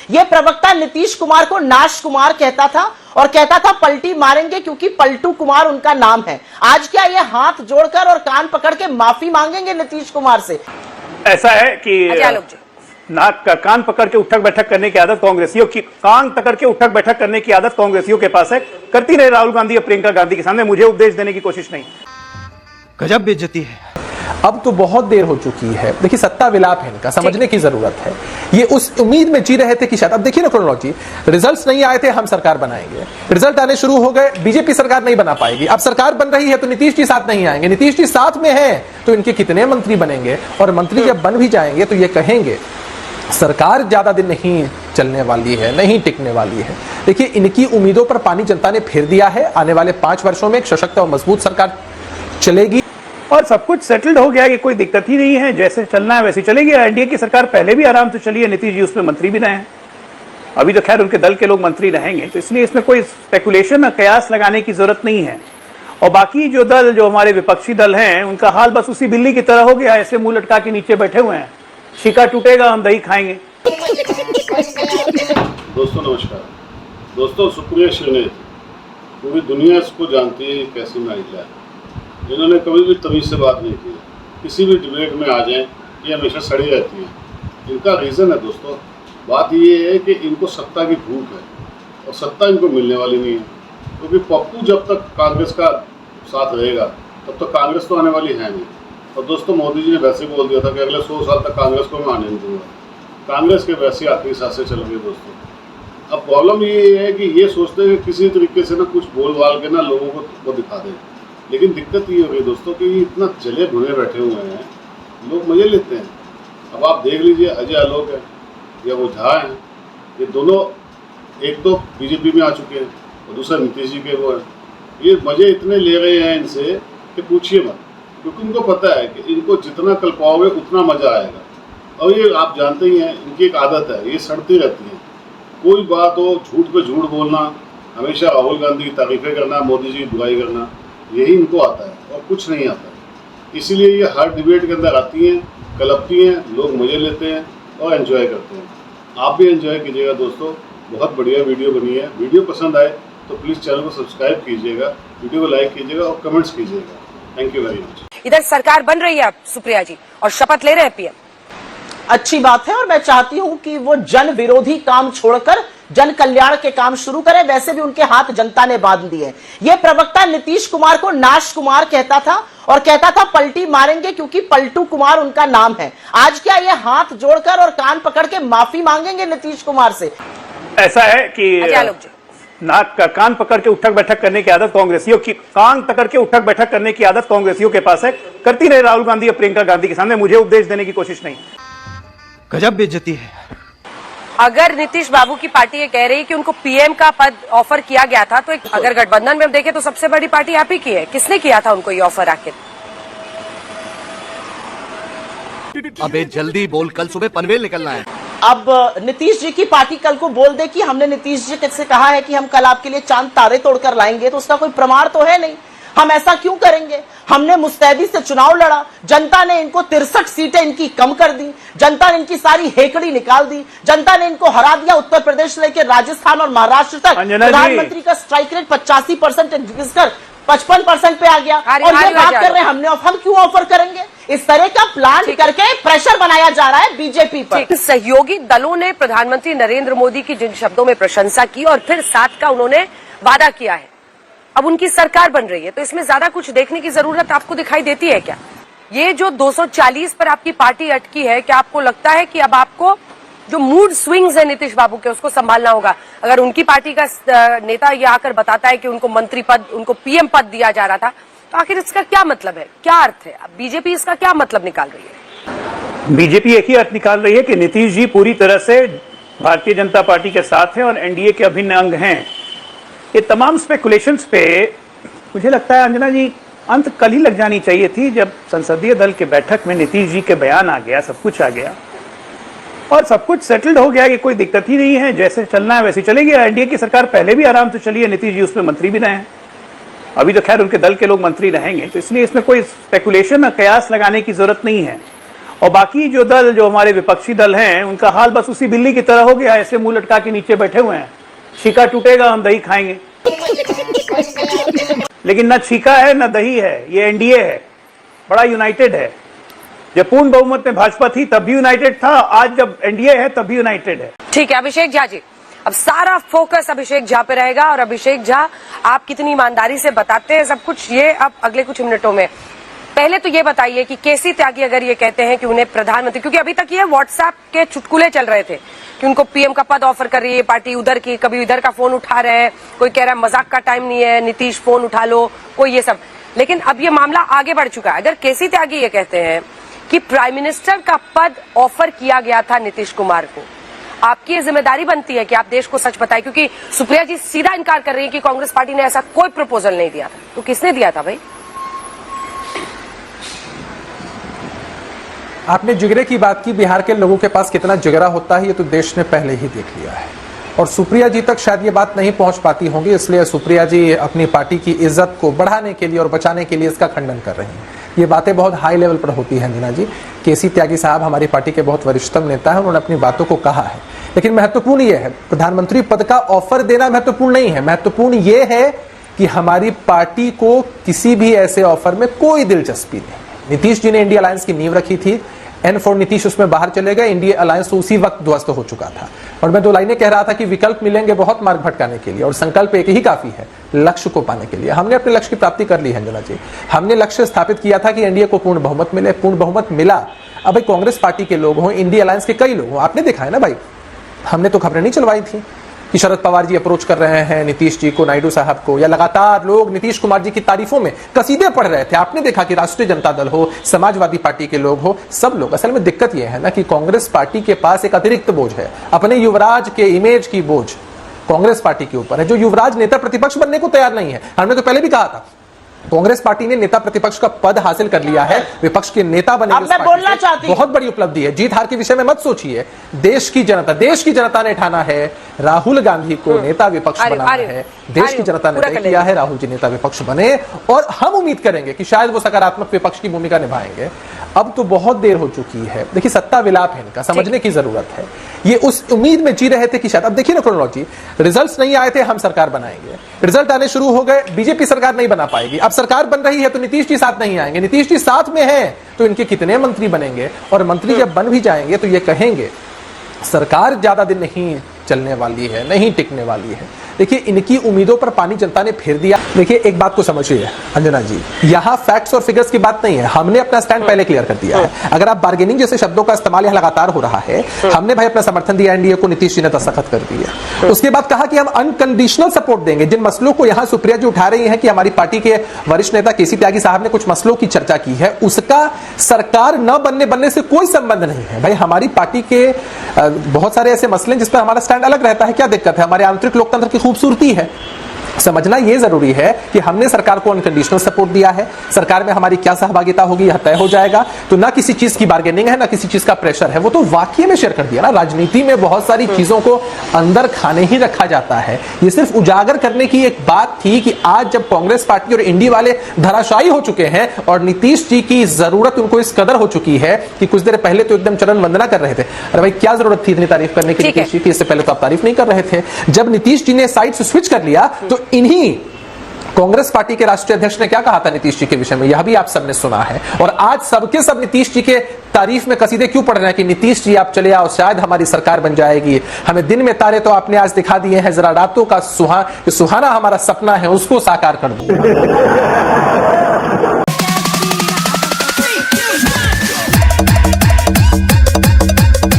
ये प्रवक्ता नीतीश कुमार को नाश कुमार कहता था और कहता था पलटी मारेंगे क्योंकि पलटू कुमार उनका नाम है। आज क्या ये हाथ जोड़कर और कान पकड़ के माफी मांगेंगे नीतीश कुमार से? ऐसा है कि नाक का कान पकड़ के उठक बैठक करने की आदत कांग्रेसियों की, कान पकड़ के उठक बैठक करने की आदत कांग्रेसियों के पास है। करती रहे राहुल गांधी और प्रियंका गांधी के सामने, मुझे उपदेश देने की कोशिश नहीं। गजब बेइज्जती है। अब तो बहुत देर हो चुकी है। देखिए सत्ता विलाप है इनका, समझने की जरूरत है। ये उस उम्मीद में जी रहे थे कि शायद, अब देखिए ना क्रोनोलॉजी, रिजल्ट्स नहीं आए थे हम सरकार बनाएंगे, रिजल्ट आने शुरू हो गए, बीजेपी सरकार नहीं बना पाएगी, अब सरकार बन रही है तो नीतीश जी साथ नहीं आएंगे, नीतीश जी साथ में है तो इनके कितने मंत्री बनेंगे, और मंत्री जब बन भी जाएंगे तो ये कहेंगे सरकार ज्यादा दिन नहीं चलने वाली है, नहीं टिकने वाली है। देखिए इनकी उम्मीदों पर पानी जनता ने फेर दिया है। आने वाले 5 वर्षों में एक सशक्त और मजबूत सरकार चलेगी और सब कुछ सेटल्ड हो गया कि कोई दिक्कत ही नहीं है, जैसे चलना है वैसे चलेगी। एनडीए की सरकार पहले भी आराम से चली है, नीतीश जी उसमें मंत्री भी रहे हैं, अभी तो खैर उनके दल के लोग मंत्री रहेंगे, तो इसलिए इसमें कोई स्पेकुलेशन और कयास लगाने की जरूरत नहीं है। और बाकी जो दल, जो हमारे विपक्षी दल हैं, उनका हाल बस उसी बिल्ली की तरह हो गया, ऐसे मुंह लटका के नीचे बैठे हुए हैं, शिका टूटेगा हम दही खाएंगे। दोस्तों नमस्कार। दोस्तों सुप्रिया श्रीनेत पूरी दुनिया इसको जानती है कैसी महिला है। इन्होंने कभी भी तमीज से बात नहीं की, किसी भी डिबेट में आ जाएं ये हमेशा सड़ी रहती है। इनका रीज़न है दोस्तों, बात ये है कि इनको सत्ता की भूख है और सत्ता इनको मिलने वाली नहीं है, क्योंकि पप्पू जब तक कांग्रेस का साथ रहेगा तब तक कांग्रेस तो आने वाली है नहीं। और दोस्तों मोदी जी ने वैसे बोल दिया था कि अगले 100 साल तक कांग्रेस को मैं आने नहीं दूंगा। कांग्रेस के वैसे आखिरी सांसें चल रही है दोस्तों। अब प्रॉब्लम ये है कि ये सोचते हैं कि किसी तरीके से ना कुछ बोल बाल के ना लोगों को वो दिखा दें, लेकिन दिक्कत ये हो गई दोस्तों कि ये इतना जले भुने बैठे हुए हैं, लोग मजे लेते हैं। अब आप देख लीजिए, अजय आलोक है या वो झा हैं, ये दोनों एक तो बीजेपी में आ चुके हैं और दूसरा नीतीश जी के वो है। ये मजे इतने ले रहे हैं इनसे कि पूछिए मत, क्योंकि उनको पता है कि इनको जितना कल्पाओगे उतना मजा आएगा। और ये आप जानते ही हैं, इनकी एक आदत है, ये सड़ती रहती है। कोई बात हो झूठ पे झूठ बोलना, हमेशा राहुल गांधी की तारीफें करना, मोदी जी की बुराई करना, यही इनको आता है और कुछ नहीं आता है। इसीलिए ये हर डिबेट के अंदर आती हैं, कलपती हैं, लोग मजे लेते हैं और एंजॉय करते हैं। आप भी एंजॉय कीजिएगा दोस्तों, बहुत बढ़िया वीडियो बनी है। वीडियो पसंद आए तो प्लीज़ चैनल को सब्सक्राइब कीजिएगा, वीडियो को लाइक कीजिएगा और कमेंट्स कीजिएगा। Thank you very much. इधर सरकार बन रही है सुप्रिया जी और शपथ ले रहे हैं पीएम। अच्छी बात है और मैं चाहती हूं कि वो जन विरोधी काम छोड़कर जन कल्याण के काम शुरू करें। वैसे भी उनके हाथ जनता ने बांध दिए। ये प्रवक्ता नीतीश कुमार को नाश कुमार कहता था और कहता था पलटी मारेंगे क्योंकि पलटू कुमार उनका नाम है। आज क्या ये हाथ जोड़कर और कान पकड़ के माफी मांगेंगे नीतीश कुमार से? ऐसा है कि नाक का कान पकड़ के उठक बैठक करने की आदत कांग्रेसियों की, कान पकड़ के उठक बैठक करने की आदत कांग्रेसियों के पास है। करती रहे राहुल गांधी और प्रियंका गांधी के सामने, मुझे उपदेश देने की कोशिश नहीं। गजब बेइज्जती है। अगर नीतीश बाबू की पार्टी ये कह रही कि उनको पीएम का पद ऑफर किया गया था, तो अगर गठबंधन में हम देखें तो सबसे बड़ी पार्टी आप ही की है। किसने किया था उनको ये ऑफर आखिर? अबे जल्दी बोल, कल सुबह पनवेल निकलना है। अब नीतीश जी की पार्टी कल को बोल दे कि हमने नीतीश जी से कहा है कि हम कल आपके लिए चांद तारे तोड़कर लाएंगे, तो उसका कोई प्रमाण तो है नहीं। हम ऐसा क्यों करेंगे? हमने मुस्तैदी से चुनाव लड़ा, जनता ने इनको 63 सीटें इनकी कम कर दी, जनता ने इनकी सारी हेकड़ी निकाल दी, जनता ने इनको हरा दिया। उत्तर प्रदेश से लेकर राजस्थान और महाराष्ट्र तक प्रधानमंत्री का स्ट्राइक रेट 85% घिसकर 55% पे आ गया। और ये बात कर रहे हैं हमने, हम क्यों ऑफर करेंगे? इस तरह का प्लान करके प्रेशर बनाया जा रहा है बीजेपी पर। सहयोगी दलों ने प्रधानमंत्री नरेंद्र मोदी की जिन शब्दों में प्रशंसा की और फिर साथ का उन्होंने वादा किया है, अब उनकी सरकार बन रही है, तो इसमें ज्यादा कुछ देखने की जरूरत आपको दिखाई देती है क्या? ये जो 240 पर आपकी पार्टी अटकी है, क्या आपको लगता है कि अब आपको जो मूड स्विंग्स है नीतीश बाबू के, उसको संभालना होगा? अगर उनकी पार्टी का नेता ये आकर बताता है कि उनको मंत्री पद, उनको पीएम पद दिया जा रहा था, तो आखिर इसका क्या मतलब है, क्या अर्थ है? बीजेपी इसका क्या मतलब निकाल रही है? बीजेपी एक ही अर्थ निकाल रही है कि नीतीश जी पूरी तरह से भारतीय जनता पार्टी के साथ हैं और एनडीए के अभिन्न अंग हैं। ये तमाम स्पेकुलेशंस पे मुझे लगता है अंजना जी अंत कल ही लग जानी चाहिए थी, जब संसदीय दल के बैठक में नीतीश जी के बयान आ गया, सब कुछ आ गया और सब कुछ सेटल्ड हो गया कि कोई दिक्कत ही नहीं है, जैसे चलना है वैसे चलेगी। एनडीए की सरकार पहले भी आराम से चली है, नीतीश जी उसमें मंत्री भी रहे हैं, अभी तो खैर उनके दल के लोग मंत्री रहेंगे, तो इसलिए इसमें कोई स्पेकुलेशन और कयास लगाने की जरूरत नहीं है। और बाकी जो दल, जो हमारे विपक्षी दल हैं, उनका हाल बस उसी बिल्ली की तरह हो गया, ऐसे मुंह लटका के नीचे बैठे हुए हैं। छीका टूटेगा हम दही खाएंगे, लेकिन न छीका है न दही है, ये एनडीए है, बड़ा यूनाइटेड है। जब पूर्ण बहुमत में भाजपा थी तब भी यूनाइटेड था, आज जब एनडीए है तब भी यूनाइटेड है। ठीक है अभिषेक झा जी, अब सारा फोकस अभिषेक झा पे रहेगा और अभिषेक झा आप कितनी ईमानदारी से बताते हैं सब कुछ, ये अब अगले कुछ मिनटों में। पहले तो ये बताइए कि केसी त्यागी अगर ये कहते हैं कि उन्हें प्रधानमंत्री, क्योंकि अभी तक ये व्हाट्सएप के चुटकुले चल रहे थे कि उनको पीएम का पद ऑफर कर रही है पार्टी, उधर की कभी इधर का फोन उठा रहे हैं, कोई कह रहा है मजाक का टाइम नहीं है, नीतीश फोन उठा लो, कोई ये सब। लेकिन अब ये मामला आगे बढ़ चुका है। अगर केसी त्यागी ये कहते हैं कि प्राइम मिनिस्टर का पद ऑफर किया गया था नीतीश कुमार को, आपकी ये जिम्मेदारी बनती है कि आप देश को सच बताएं, क्योंकि सुप्रिया जी सीधा इनकार कर रही है कि कांग्रेस पार्टी ने ऐसा कोई प्रपोजल नहीं दिया था। तो किसने दिया था भाई? आपने जिगरे की बात की, बिहार के लोगों के पास कितना जिगरा होता है ये तो देश ने पहले ही देख लिया है, और सुप्रिया जी तक शायद ये बात नहीं पहुंच पाती होंगी, इसलिए सुप्रिया जी अपनी पार्टी की इज्जत को बढ़ाने के लिए और बचाने के लिए इसका खंडन कर रही हैं। ये बातें बहुत हाई लेवल पर होती हैं अंजना जी। केसी त्यागी साहब हमारी पार्टी के बहुत वरिष्ठतम नेता हैं, उन्होंने अपनी बातों को कहा है, लेकिन महत्वपूर्ण ये है, प्रधानमंत्री पद का ऑफर देना महत्वपूर्ण नहीं है, महत्वपूर्ण ये है कि हमारी पार्टी को किसी भी ऐसे ऑफर में कोई दिलचस्पी नहीं। नीतीश जी ने इंडिया अलायंस की नींव रखी थी, N4 नीतीश उसमें बाहर चले गए, इंडिया अलायंस तो उसी वक्त ध्वस्त हो चुका था। और मैं 2 लाइनें कह रहा था कि विकल्प मिलेंगे बहुत मार्ग भटकाने के लिए, और संकल्प एक ही काफी है लक्ष्य को पाने के लिए। हमने अपने लक्ष्य की प्राप्ति कर ली है अंजना जी। हमने लक्ष्य स्थापित किया था कि एनडीए को पूर्ण बहुमत मिले, पूर्ण बहुमत मिला। अब भाई कांग्रेस पार्टी के लोग हों, इंडिया अलायंस के कई लोग हों, आपने देखा है ना भाई, हमने तो खबरें नहीं चलवाई थी कि शरद पवार जी अप्रोच कर रहे हैं नीतीश जी को, नायडू साहब को, या लगातार लोग नीतीश कुमार जी की तारीफों में कसीदे पढ़ रहे थे। आपने देखा कि राष्ट्रीय जनता दल हो, समाजवादी पार्टी के लोग हो, सब लोग। असल में दिक्कत यह है ना कि कांग्रेस पार्टी के पास एक अतिरिक्त बोझ है, अपने युवराज के इमेज की बोझ कांग्रेस पार्टी के ऊपर है, जो युवराज नेता प्रतिपक्ष बनने को तैयार नहीं है। हमने तो पहले भी कहा था, कांग्रेस पार्टी ने नेता प्रतिपक्ष का पद हासिल कर लिया है, विपक्ष के नेता बने। अब मैं बोलना चाहती हूं, बहुत बड़ी उपलब्धि है। जीत हार के विषय में मत सोचिए, देश की जनता ने ठाना है राहुल गांधी को नेता विपक्ष बनाना है। देश की जनता ने तय किया है राहुल जी नेता विपक्ष बने, और हम उम्मीद करेंगे कि शायद वो सकारात्मक विपक्ष की भूमिका निभाएंगे। अब तो बहुत देर हो चुकी है, देखिए सत्ता विलाप है इनका, समझने की जरूरत है। ये उस उम्मीद में जी रहे थे कि शायद, अब देखिए ना क्रोनोलॉजी, रिजल्ट्स नहीं आए थे हम सरकार बनाएंगे, रिजल्ट आने शुरू हो गए, बीजेपी सरकार नहीं बना पाएगी। अब सरकार बन रही है तो नीतीश जी साथ नहीं आएंगे, नीतीश जी साथ में है तो इनके कितने मंत्री बनेंगे, और मंत्री जब बन भी जाएंगे तो ये कहेंगे सरकार ज्यादा दिन नहीं चलने वाली है, नहीं टिकने वाली है। देखिए इनकी उम्मीदों पर पानी जनता ने फेर दिया। देखिए एक बात को समझिए अंजना जी, यहाँ फैक्ट्स और फिगर्स की बात नहीं है, हमने अपना स्टैंड पहले क्लियर कर दिया है। अगर आप बार्गेनिंग जैसे शब्दों का इस्तेमाल यहाँ लगातार हो रहा है, हमने भाई अपना समर्थन दिया एनडीए को, नीतीश जी ने दस्तखत कर दिया। उसके बाद कहा कि हम अनकंडीशनल सपोर्ट देंगे। जिन मसलों को यहाँ सुप्रिया जी उठा रही है कि हमारी पार्टी के वरिष्ठ नेता केसी त्यागी साहब ने कुछ मसलों की चर्चा की है, उसका सरकार न बनने से कोई संबंध नहीं है। भाई हमारी पार्टी के बहुत सारे ऐसे मसले जिस पर हमारा स्टैंड अलग रहता है, क्या दिक्कत है? हमारे आंतरिक लोकतंत्र की खूबसूरती है। समझना यह जरूरी है कि हमने सरकार को अनकंडीशनल सपोर्ट दिया है, सरकार में हमारी क्या सहभागिता होगी यह तय हो जाएगा। तो ना किसी चीज की बार्गेनिंग है, ना किसी चीज का प्रेशर है, वो तो वाकई में शेयर कर दिया ना। राजनीति में बहुत सारी चीजों को अंदर खाने ही रखा जाता है। ये सिर्फ उजागर करने की एक बात थी कि आज जब कांग्रेस पार्टी और इंडी वाले धराशायी हो चुके हैं और नीतीश जी की जरूरत उनको इस कदर हो चुकी है कि कुछ देर पहले तो एकदम चरण वंदना कर रहे थे। अरे भाई क्या जरूरत थी इतनी तारीफ करने की नीतीश जी की? इससे पहले तो आप तारीफ नहीं कर रहे थे। जब नीतीश जी ने साइड से स्विच कर लिया तो इन्हीं कांग्रेस पार्टी के राष्ट्रीय अध्यक्ष ने क्या कहा था नीतीश जी के विषय में, यह भी आप सबने सुना है। और आज सबके सब नीतीश जी के तारीफ में कसीदे क्यों पढ़ रहे हैं कि नीतीश जी आप चले आओ, शायद हमारी सरकार बन जाएगी। हमें दिन में तारे तो आपने आज दिखा दिए हैं, जरा रातों का सुहाना हमारा सपना है उसको साकार कर दो।